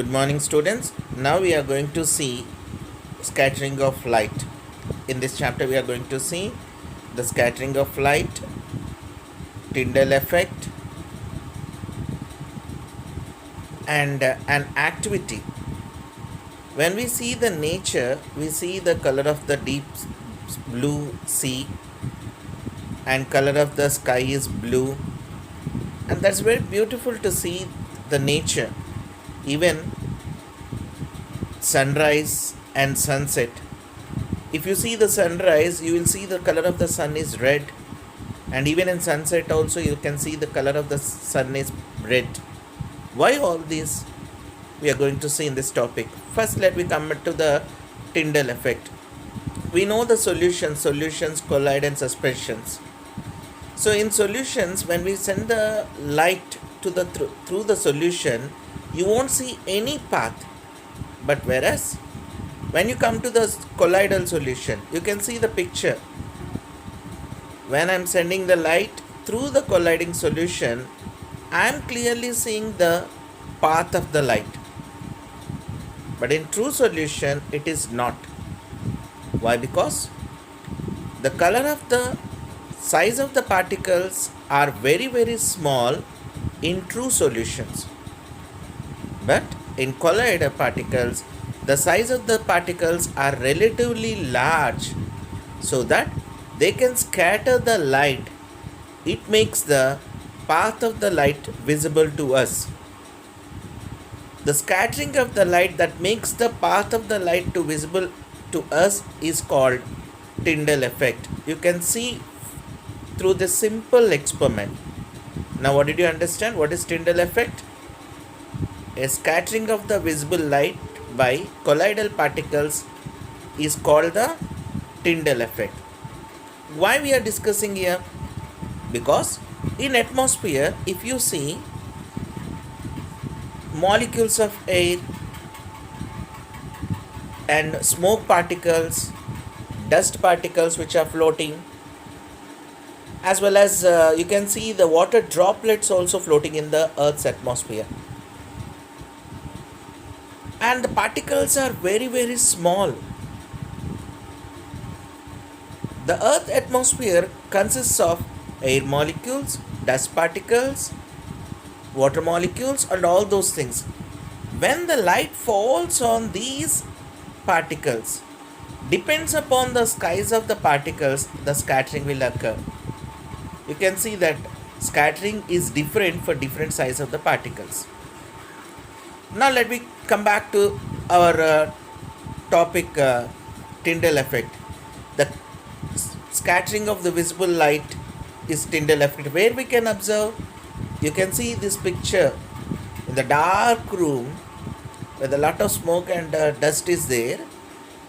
Good morning, students. Now we are going to see scattering of light. In this chapter, we are going to see the scattering of light, Tyndall effect, and an activity. When we see the nature, we see the color of the deep blue sea, and color of the sky is blue, and that's very beautiful to see the nature. Even sunrise and sunset. If you see the sunrise, you will see the color of the sun is red, and even in sunset also you can see the color of the sun is red. Why all this? We are going to see in this topic. First, let me come to the Tyndall effect. We know the solutions collide and suspensions. So in solutions, when we send the light to the through the solution, you won't see any path. But whereas when you come to the colloidal solution, you can see the picture. When I'm sending the light through the colliding solution, I'm clearly seeing the path of the light. But in true solution, it is not. Why? Because the color of the size of the particles are very small in true solutions. But in colloidal particles, the size of the particles are relatively large so that they can scatter the light. It makes the path of the light visible to us. The scattering of the light that makes the path of the light to visible to us is called Tyndall effect. You can see through this simple experiment. Now, what did you understand? What is Tyndall effect? A scattering of the visible light by colloidal particles is called the Tyndall effect. Why we are discussing here? Because in atmosphere, if you see molecules of air and smoke particles, dust particles which are floating, as well as you can see the water droplets also floating in the Earth's atmosphere. And the particles are very small. The Earth atmosphere consists of air molecules, dust particles, water molecules, and all those things. When the light falls on these particles, depends upon the size of the particles, the scattering will occur. You can see that scattering is different for different size of the particles. Now let me come back to our topic, Tyndall effect. The scattering of the visible light is Tyndall effect. Where we can observe, you can see this picture in the dark room where a lot of smoke and dust is there.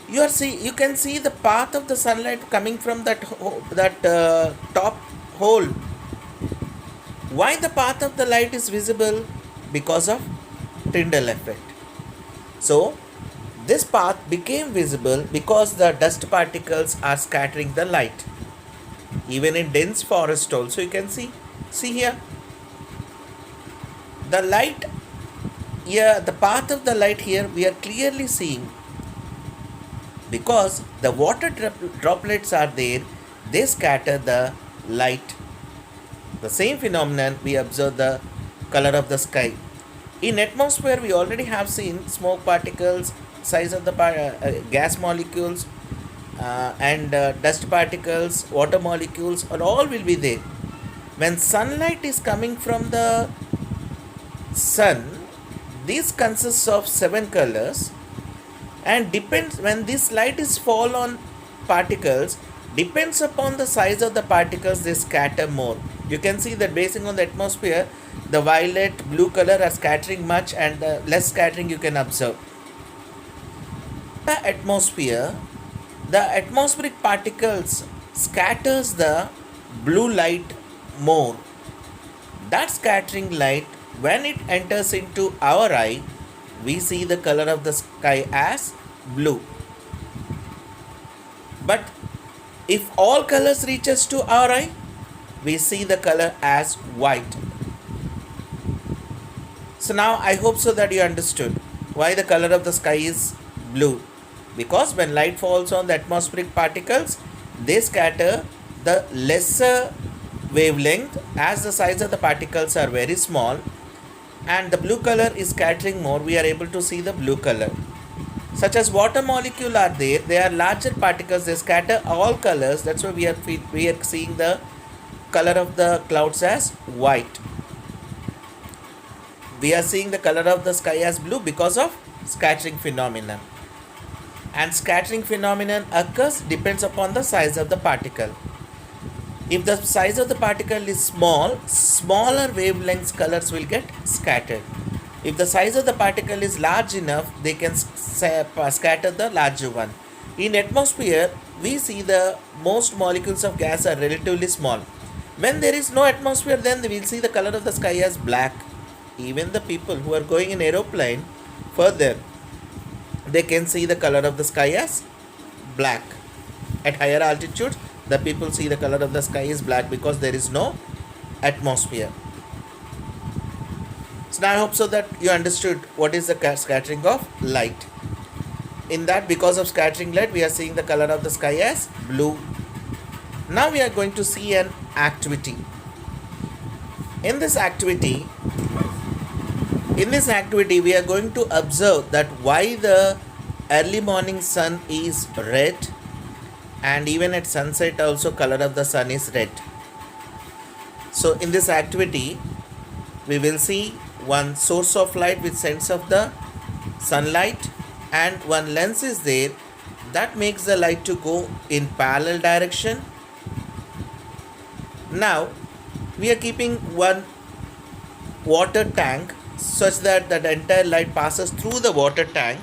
You can see the path of the sunlight coming from that top hole. Why the path of the light is visible? Because of Tyndall effect. So this path became visible because the dust particles are scattering the light. Even in dense forest also you can see here the light here, the path of the light here we are clearly seeing because the water droplets are there, they scatter the light. The same phenomenon we observe the color of the sky. In atmosphere, we already have seen smoke particles, size of the gas molecules, and dust particles, water molecules, and all will be there. When sunlight is coming from the sun, this consists of 7 colors, and depends when this light is fall on particles, depends upon the size of the particles, they scatter more. You can see that based on the atmosphere, the violet, blue color are scattering much, and the less scattering you can observe. The atmospheric particles scatters the blue light more. That scattering light, when it enters into our eye, we see the color of the sky as blue. But if all colors reaches to our eye, we see the color as white. So now I hope so that you understood. Why the color of the sky is blue? Because when light falls on the atmospheric particles, they scatter the lesser wavelength as the size of the particles are very small, and the blue color is scattering more. We are able to see the blue color. Such as water molecule are there, they are larger particles, they scatter all colors. That's why we are seeing the color of the clouds as white. We are seeing the color of the sky as blue because of scattering phenomenon. And scattering phenomenon occurs depends upon the size of the particle. If the size of the particle is small, smaller wavelengths colors will get scattered. If the size of the particle is large enough, they can scatter the larger one. In atmosphere, we see the most molecules of gas are relatively small. When there is no atmosphere, then we will see the color of the sky as black. Even the people who are going in aeroplane further, they can see the color of the sky as black. At higher altitudes, the people see the color of the sky is black because there is no atmosphere. So now I hope so that you understood what is the scattering of light. In that, because of scattering light, we are seeing the color of the sky as blue. Now we are going to see an activity. In this activity, we are going to observe that why the early morning sun is red, and even at sunset also color of the sun is red. So in this activity, we will see one source of light which sends off the sunlight, and one lens is there that makes the light to go in parallel direction. Now we are keeping one water tank such that the entire light passes through the water tank,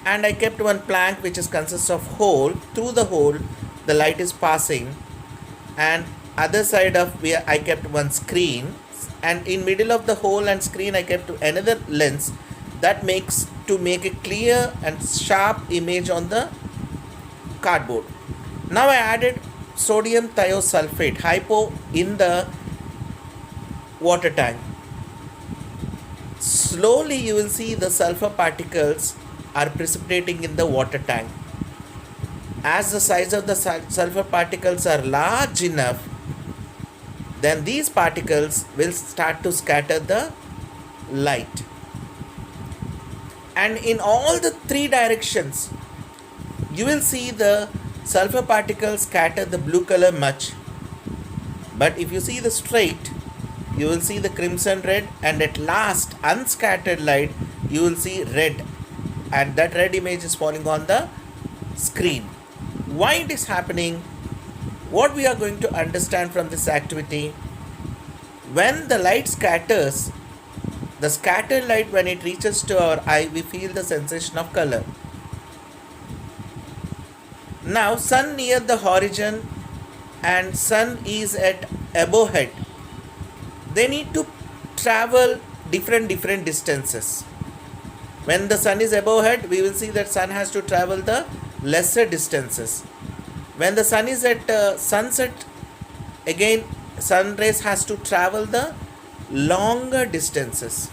and I kept one plank which consists of hole. Through the hole the light is passing, and other side of where I kept one screen, and in middle of the hole and screen I kept another lens that makes to make a clear and sharp image on the cardboard. Now I added sodium thiosulfate hypo in the water tank. Slowly you will see the sulfur particles are precipitating in the water tank. As the size of the sulfur particles are large enough, then these particles will start to scatter the light. And in all the three directions, you will see the sulfur particles scatter the blue color much. But if you see the straight, you will see the crimson red, and at last unscattered light you will see red, and that red image is falling on the screen. Why it is happening? What we are going to understand from this activity, when the light scatters, the scattered light, when it reaches to our eye, we feel the sensation of color. Now sun near the horizon and sun is at above head, they need to travel different distances. When the sun is above head, we will see that sun has to travel the lesser distances. When the sun is at sunset, again sun rays has to travel the longer distances.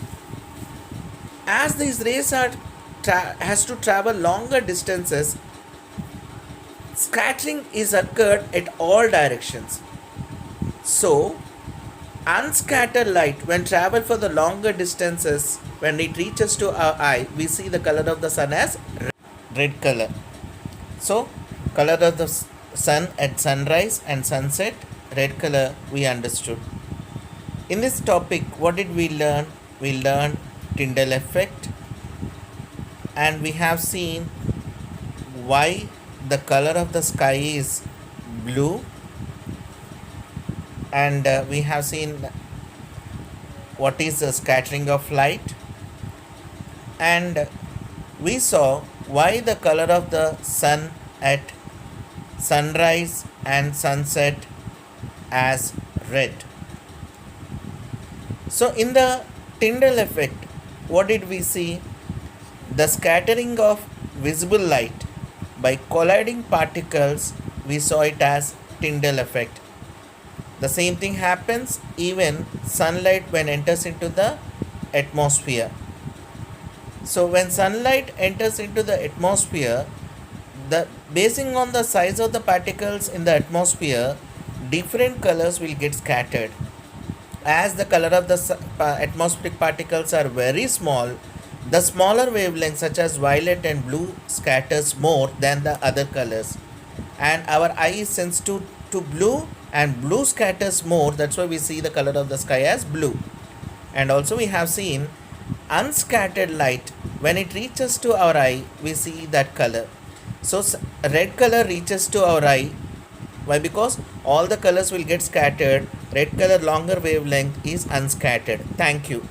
As these rays are has to travel longer distances, scattering is occurred at all directions. So unscattered light, when travel for the longer distances, when it reaches to our eye, we see the color of the sun as red color. So color of the sun at sunrise and sunset, red color, we understood. In this topic, what did we learn? We learned Tyndall effect, and we have seen why the color of the sky is blue, and we have seen what is the scattering of light, and we saw why the color of the sun at sunrise and sunset as red. So in the Tyndall effect, what did we see? The scattering of visible light by colliding particles, we saw it as Tyndall effect. The same thing happens even sunlight when enters into the atmosphere. So when sunlight enters into the atmosphere, the basing on the size of the particles in the atmosphere, different colors will get scattered. As the color of the atmospheric particles are very small, the smaller wavelengths such as violet and blue scatters more than the other colors, and our eye is sensitive to blue, and blue scatters more. That's why we see the color of the sky as blue. And also we have seen unscattered light, when it reaches to our eye we see that color. So red color reaches to our eye. Why? Because all the colors will get scattered. Red color longer wavelength is unscattered. Thank you.